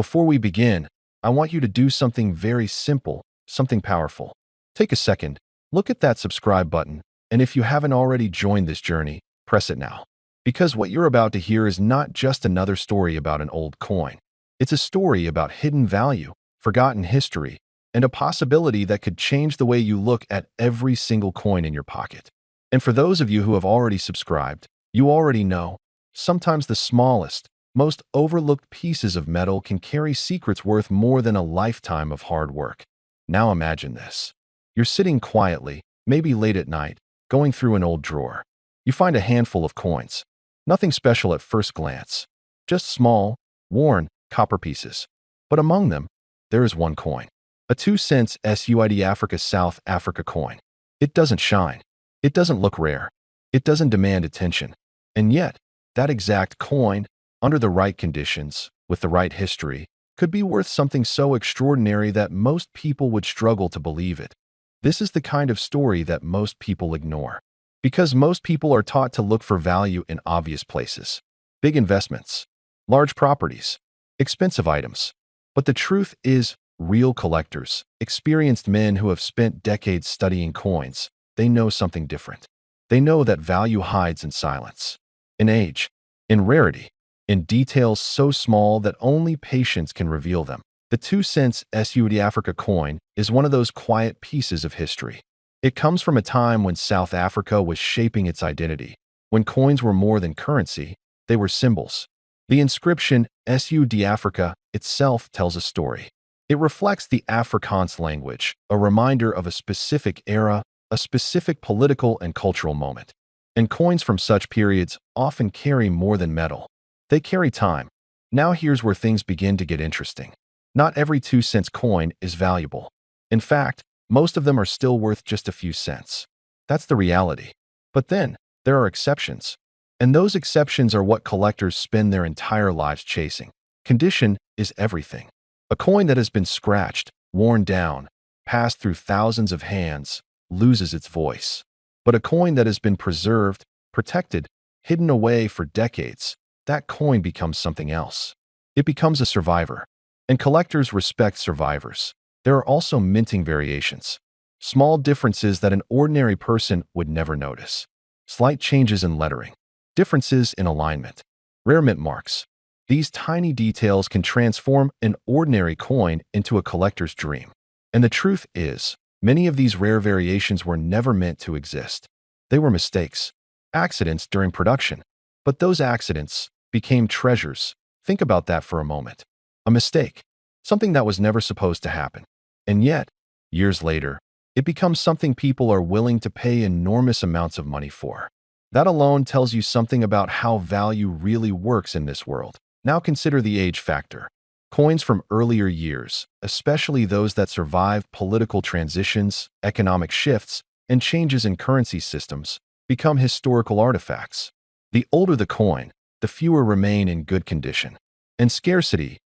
Before we begin, I want you to do something very simple, something powerful. Take a second, look at that subscribe button, and if you haven't already joined this journey, press it now. Because what you're about to hear is not just another story about an old coin. It's a story about hidden value, forgotten history, and a possibility that could change the way you look at every single coin in your pocket. And for those of you who have already subscribed, you already know, sometimes the smallest, most overlooked pieces of metal can carry secrets worth more than a lifetime of hard work. Now imagine this. You're sitting quietly, maybe late at night, going through an old drawer. You find a handful of coins. Nothing special at first glance, just small, worn copper pieces. But among them, there is one coin, a 2-cent Suid Africa South Africa coin. It doesn't shine. It doesn't look rare. It doesn't demand attention. And yet, that exact coin, under the right conditions, with the right history, could be worth something so extraordinary that most people would struggle to believe it. This is the kind of story that most people ignore. Because most people are taught to look for value in obvious places. Big investments, large properties, expensive items. But the truth is, real collectors, experienced men who have spent decades studying coins, they know something different. They know that value hides in silence, in age, in rarity, in details so small that only patience can reveal them. The 2-cent Suid Africa coin is one of those quiet pieces of history. It comes from a time when South Africa was shaping its identity, when coins were more than currency, they were symbols. The inscription Suid Africa itself tells a story. It reflects the Afrikaans language, a reminder of a specific era, a specific political and cultural moment. And coins from such periods often carry more than metal. They carry time. Now here's where things begin to get interesting. Not every 2-cent coin is valuable. In fact, most of them are still worth just a few cents. That's the reality. But then, there are exceptions. And those exceptions are what collectors spend their entire lives chasing. Condition is everything. A coin that has been scratched, worn down, passed through thousands of hands, loses its voice. But a coin that has been preserved, protected, hidden away for decades, that coin becomes something else. It becomes a survivor. And collectors respect survivors. There are also minting variations. Small differences that an ordinary person would never notice. Slight changes in lettering. Differences in alignment. Rare mint marks. These tiny details can transform an ordinary coin into a collector's dream. And the truth is, many of these rare variations were never meant to exist. They were mistakes, accidents during production. But those accidents became treasures. Think about that for a moment. A mistake. Something that was never supposed to happen. And yet, years later, it becomes something people are willing to pay enormous amounts of money for. That alone tells you something about how value really works in this world. Now consider the age factor. Coins from earlier years, especially those that survived political transitions, economic shifts, and changes in currency systems, become historical artifacts. The older the coin, the fewer remain in good condition. And scarcity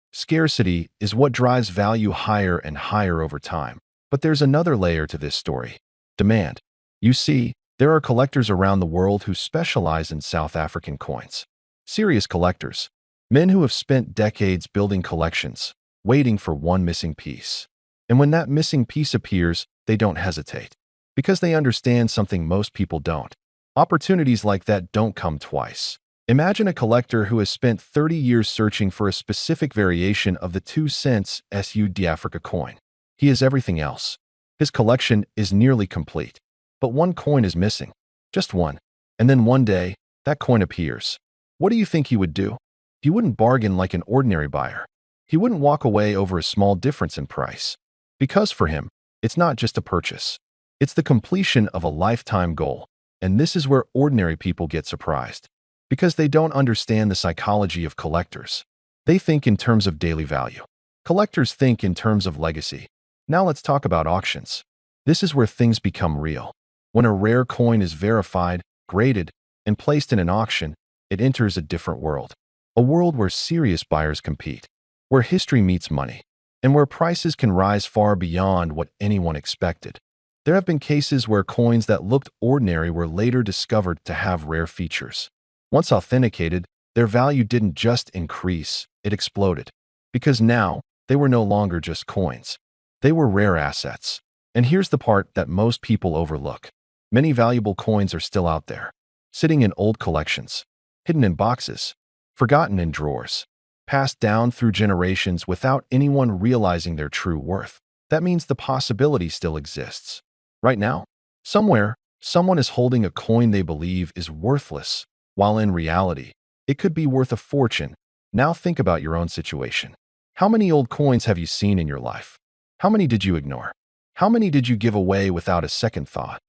is what drives value higher and higher over time. But there's another layer to this story. Demand. You see, there are collectors around the world who specialize in South African coins. Serious collectors. Men who have spent decades building collections, waiting for one missing piece. And when that missing piece appears, they don't hesitate. Because they understand something most people don't. Opportunities like that don't come twice. Imagine a collector who has spent 30 years searching for a specific variation of the 2-cent Suid Africa coin. He has everything else. His collection is nearly complete. But one coin is missing. Just one. And then one day, that coin appears. What do you think he would do? He wouldn't bargain like an ordinary buyer. He wouldn't walk away over a small difference in price. Because for him, it's not just a purchase. It's the completion of a lifetime goal. And this is where ordinary people get surprised. Because they don't understand the psychology of collectors. They think in terms of daily value. Collectors think in terms of legacy. Now let's talk about auctions. This is where things become real. When a rare coin is verified, graded, and placed in an auction, it enters a different world. A world where serious buyers compete, where history meets money, and where prices can rise far beyond what anyone expected. There have been cases where coins that looked ordinary were later discovered to have rare features. Once authenticated, their value didn't just increase, it exploded. Because now, they were no longer just coins. They were rare assets. And here's the part that most people overlook. Many valuable coins are still out there, sitting in old collections, hidden in boxes, forgotten in drawers, passed down through generations without anyone realizing their true worth. That means the possibility still exists. Right now, somewhere, someone is holding a coin they believe is worthless, while in reality, it could be worth a fortune. Now think about your own situation. How many old coins have you seen in your life? How many did you ignore? How many did you give away without a second thought?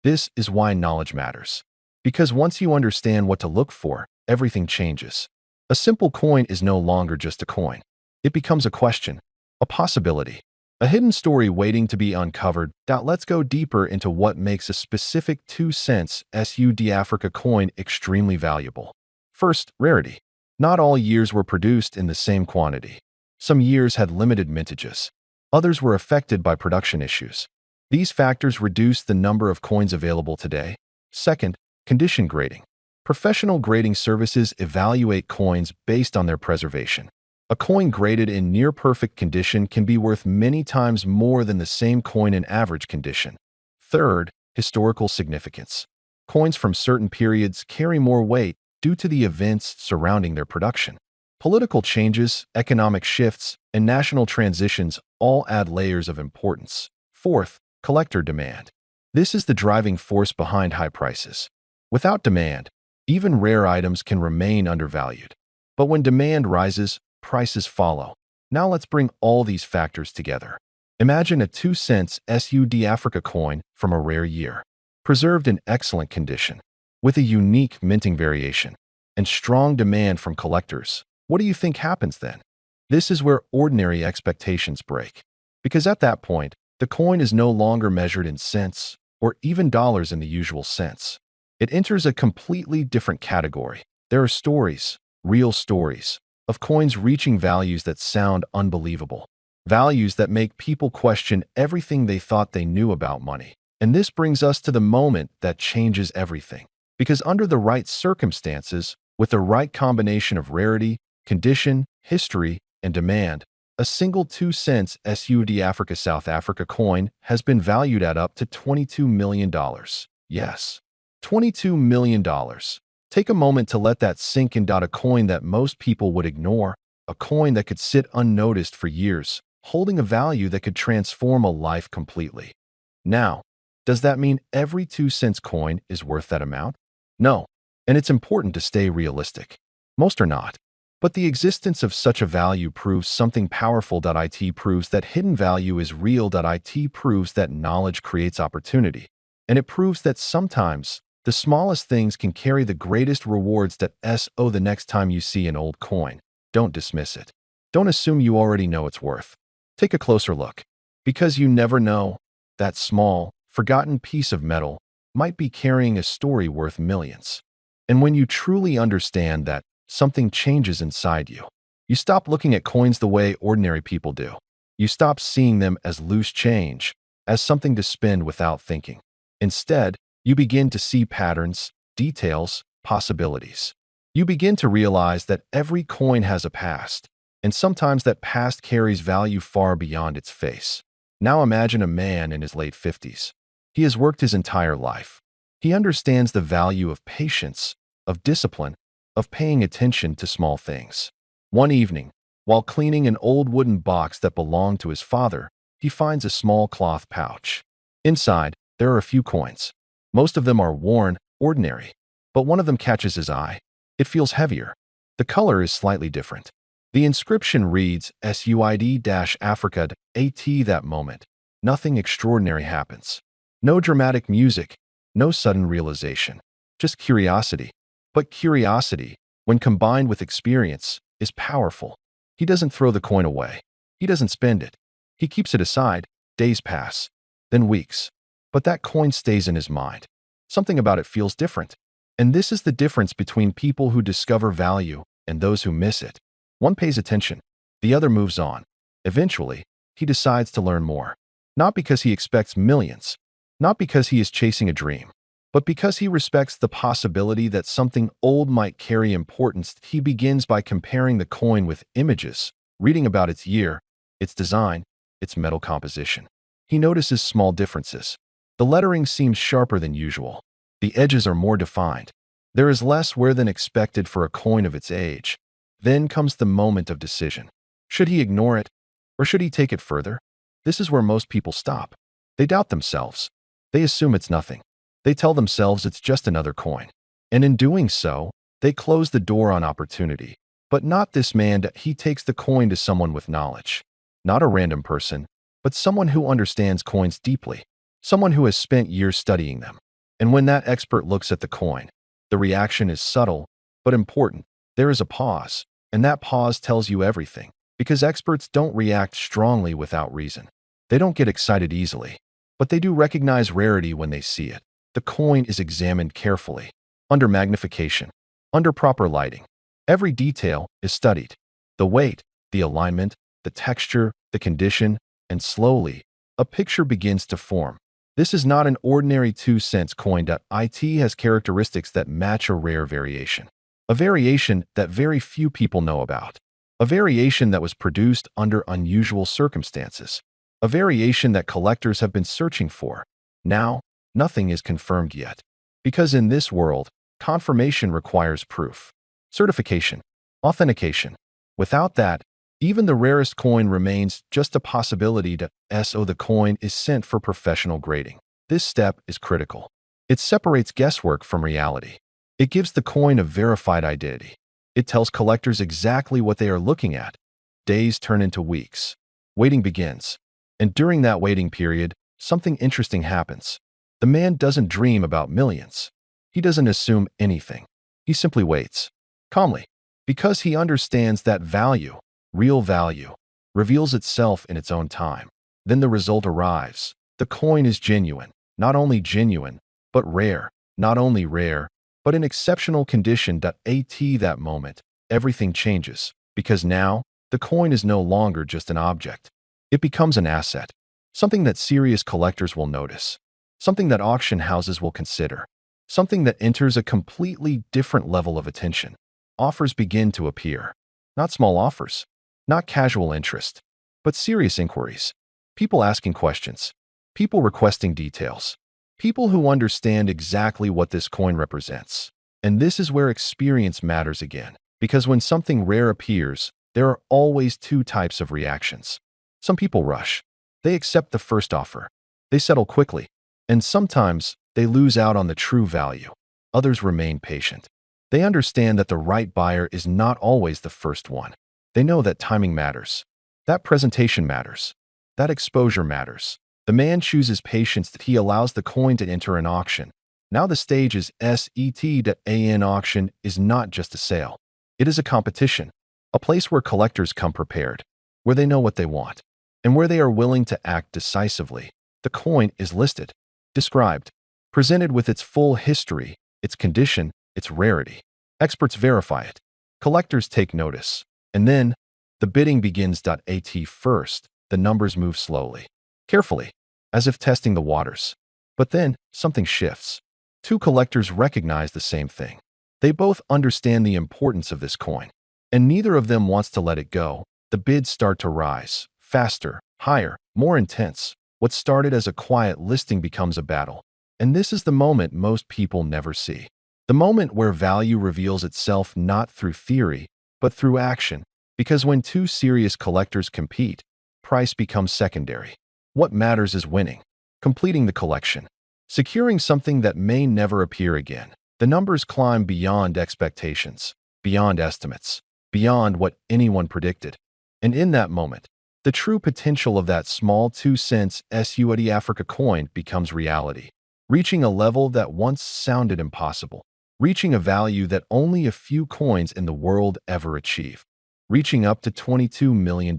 This is why knowledge matters. Because once you understand what to look for, everything changes. A simple coin is no longer just a coin. It becomes a question, a possibility, a hidden story waiting to be uncovered. Let's go deeper into what makes a specific 2-cent Suid Afrika coin extremely valuable. First, rarity. Not all years were produced in the same quantity. Some years had limited mintages. Others were affected by production issues. These factors reduced the number of coins available today. Second, condition grading. Professional grading services evaluate coins based on their preservation. A coin graded in near-perfect condition can be worth many times more than the same coin in average condition. Third, historical significance. Coins from certain periods carry more weight due to the events surrounding their production. Political changes, economic shifts, and national transitions all add layers of importance. Fourth, collector demand. This is the driving force behind high prices. Without demand, even rare items can remain undervalued. But when demand rises, prices follow. Now let's bring all these factors together. Imagine a 2-cent Suid Afrika coin from a rare year, preserved in excellent condition, with a unique minting variation, and strong demand from collectors. What do you think happens then? This is where ordinary expectations break. Because at that point, the coin is no longer measured in cents or even dollars in the usual sense. It enters a completely different category. There are stories, real stories, of coins reaching values that sound unbelievable. Values that make people question everything they thought they knew about money. And this brings us to the moment that changes everything. Because under the right circumstances, with the right combination of rarity, condition, history, and demand, a single 2-cent Suid Afrika South Africa coin has been valued at up to $22 million. Yes, $22 million. Take a moment to let that sink in. A coin that most people would ignore, a coin that could sit unnoticed for years, holding a value that could transform a life completely. Now, does that mean every 2-cent coin is worth that amount? No, and it's important to stay realistic. Most are not. But the existence of such a value proves something powerful. It proves that hidden value is real. It proves that knowledge creates opportunity. And it proves that sometimes the smallest things can carry the greatest rewards. The next time you see an old coin, don't dismiss it. Don't assume you already know its worth. Take a closer look. Because you never know, that small, forgotten piece of metal might be carrying a story worth millions. And when you truly understand that, something changes inside you. You stop looking at coins the way ordinary people do. You stop seeing them as loose change, as something to spend without thinking. Instead, you begin to see patterns, details, possibilities. You begin to realize that every coin has a past, and sometimes that past carries value far beyond its face. Now imagine a man in his late 50s. He has worked his entire life. He understands the value of patience, of discipline, of paying attention to small things. One evening, while cleaning an old wooden box that belonged to his father, he finds a small cloth pouch. Inside, there are a few coins. Most of them are worn, ordinary, but one of them catches his eye. It feels heavier. The color is slightly different. The inscription reads, Suid-Afrika. That moment, nothing extraordinary happens. No dramatic music, no sudden realization, just curiosity. But curiosity, when combined with experience, is powerful. He doesn't throw the coin away. He doesn't spend it. He keeps it aside. Days pass, then weeks. But that coin stays in his mind. Something about it feels different. And this is the difference between people who discover value and those who miss it. One pays attention. The other moves on. Eventually, he decides to learn more. Not because he expects millions. Not because he is chasing a dream. But because he respects the possibility that something old might carry importance. He begins by comparing the coin with images, reading about its year, its design, its metal composition. He notices small differences. The lettering seems sharper than usual. The edges are more defined. There is less wear than expected for a coin of its age. Then comes the moment of decision. Should he ignore it, or should he take it further? This is where most people stop. They doubt themselves. They assume it's nothing. They tell themselves it's just another coin. And in doing so, they close the door on opportunity. But not this man. He takes the coin to someone with knowledge. Not a random person, but someone who understands coins deeply. Someone who has spent years studying them. And when that expert looks at the coin, the reaction is subtle, but important. There is a pause, and that pause tells you everything. Because experts don't react strongly without reason. They don't get excited easily, but they do recognize rarity when they see it. The coin is examined carefully, under magnification, under proper lighting. Every detail is studied. The weight, the alignment, the texture, the condition, and slowly, a picture begins to form. This is not an ordinary 2-cent coin. It has characteristics that match a rare variation. A variation that very few people know about. A variation that was produced under unusual circumstances. A variation that collectors have been searching for. Now, nothing is confirmed yet. Because in this world, confirmation requires proof, certification, authentication. Without that, even the rarest coin remains just a possibility. So the coin is sent for professional grading. This step is critical. It separates guesswork from reality. It gives the coin a verified identity. It tells collectors exactly what they are looking at. Days turn into weeks. Waiting begins. And during that waiting period, something interesting happens. The man doesn't dream about millions. He doesn't assume anything. He simply waits, calmly, because he understands that value, real value, reveals itself in its own time. Then the result arrives. The coin is genuine, not only genuine, but rare, not only rare, but in exceptional condition. At that moment, everything changes, because now, the coin is no longer just an object. It becomes an asset, something that serious collectors will notice, something that auction houses will consider, something that enters a completely different level of attention. Offers begin to appear. Not small offers, not casual interest, but serious inquiries. People asking questions, people requesting details, people who understand exactly what this coin represents. And this is where experience matters again, because when something rare appears, there are always two types of reactions. Some people rush. They accept the first offer. They settle quickly. And sometimes they lose out on the true value. Others remain patient. They understand that the right buyer is not always the first one. They know that timing matters. That presentation matters. That exposure matters. The man chooses patience. That he allows the coin to enter an auction. Now the stage is set. An auction is not just a sale. It is a competition, a place where collectors come prepared, where they know what they want, and where they are willing to act decisively. The coin is listed, described, presented with its full history, its condition, its rarity. Experts verify it. Collectors take notice. And then, the bidding begins. At first, the numbers move slowly, carefully, as if testing the waters. But then, something shifts. Two collectors recognize the same thing. They both understand the importance of this coin, and neither of them wants to let it go. The bids start to rise, faster, higher, more intense. What started as a quiet listing becomes a battle. And this is the moment most people never see. The moment where value reveals itself not through theory, but through action. Because when two serious collectors compete, price becomes secondary. What matters is winning, completing the collection, securing something that may never appear again. The numbers climb beyond expectations, beyond estimates, beyond what anyone predicted. And in that moment, the true potential of that small 2-cent Suid Afrika coin becomes reality, reaching a level that once sounded impossible, reaching a value that only a few coins in the world ever achieve, reaching up to $22 million.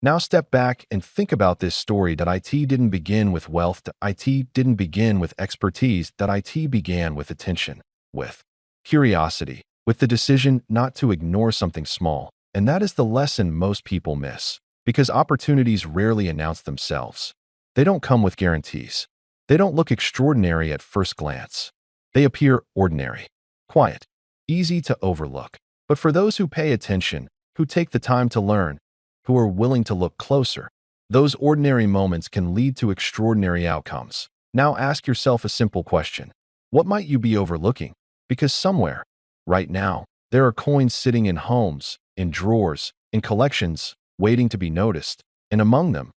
Now step back and think about this story. It didn't begin with wealth. It didn't begin with expertise. It began with attention, with curiosity, with the decision not to ignore something small. And that is the lesson most people miss, because opportunities rarely announce themselves. They don't come with guarantees. They don't look extraordinary at first glance. They appear ordinary, quiet, easy to overlook. But for those who pay attention, who take the time to learn, who are willing to look closer. Those ordinary moments can lead to extraordinary outcomes. Now ask yourself a simple question. What might you be overlooking? Because somewhere, right now, there are coins sitting in homes, in drawers, in collections, waiting to be noticed. And among them,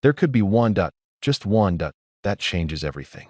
there could be one, just one, that changes everything.